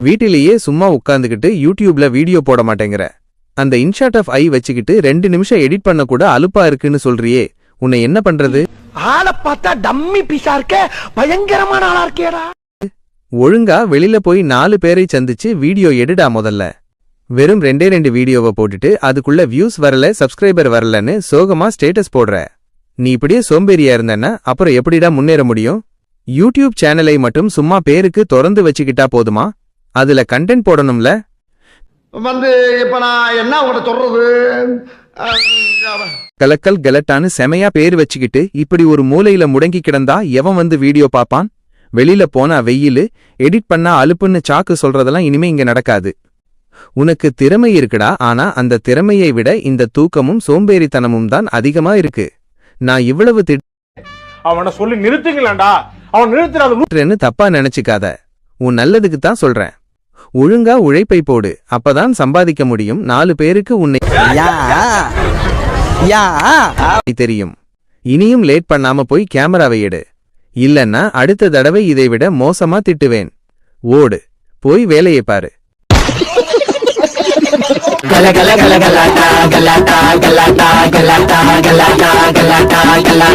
வீட்டிலேயே சும்மா உட்கார்ந்துகிட்டு யூடியூப்ல வீடியோ போட மாட்டேங்கிற. அந்த இன்ஷாட் ஆஃப் ஐ வச்சுக்கிட்டு 2 நிமிஷம் எடிட் பண்ண கூட அலுப்பா இருக்குன்னு சொல்றியே, உன்னை என்ன பண்றது? ஆளை பார்த்தா டம்மி பீஸா இருக்க, பயங்கரமான ஆளா இருக்கேடா. ஒழுங்கா வெளியில போய் 4 பேரை சந்திச்சு வீடியோ எடுடா முதல்ல. வெறும் 2 வீடியோவை போட்டுட்டு அதுக்குள்ள வியூஸ் வரல, சப்ஸ்கிரைபர் வரலன்னு சோகமா ஸ்டேட்டஸ் போடுற. நீ இப்படியே சோம்பேறியா இருந்தன்னா அப்புறம் எப்படிடா முன்னேற முடியும்? யூடியூப் சேனலை மட்டும் சும்மா பேருக்கு திறந்து வச்சுக்கிட்டா போதுமா? அதுல கண்டென்ட் போடணும்ல. இப்ப நான் என்ன உங்கள்கிட்ட சொல்றது? கலக்கல் கலட்டான்னு செமையா பேர் வச்சுக்கிட்டு இப்படி ஒரு மூலையில முடங்கி கிடந்தா எவன் வந்து வீடியோ பாப்பான்? வெளியில போனா வெயிலு, எடிட் பண்ணா அலுப்புன்னு சாக்கு சொல்றதெல்லாம் இனிமே இங்க நடக்காது. உனக்கு திறமை இருக்குடா, ஆனா அந்த திறமையை விட இந்த தூக்கமும் சோம்பேறித்தனமும் தான் அதிகமா இருக்கு. நான் இவ்வளவு அவனை சொல்லி நிறுத்துங்களேன்டா. அவன் நிறுத்துறான்னு தப்பா நினைச்சுக்காத. உன் நல்லதுக்கு தான் சொல்றேன். ஒழுங்கா உழைப்பை போடு, அப்பதான் சம்பாதிக்க முடியும். 4 பேருக்கு உன்னை தெரியும். இனியும் லேட் பண்ணாம போய் கேமராவை எடு. இல்லன்னா அடுத்த தடவை இதை விட மோசமா திட்டுவேன். ஓடு, போய் வேலையை பாரு. gala gala gala gala gala gala gala gala gala gala gala gala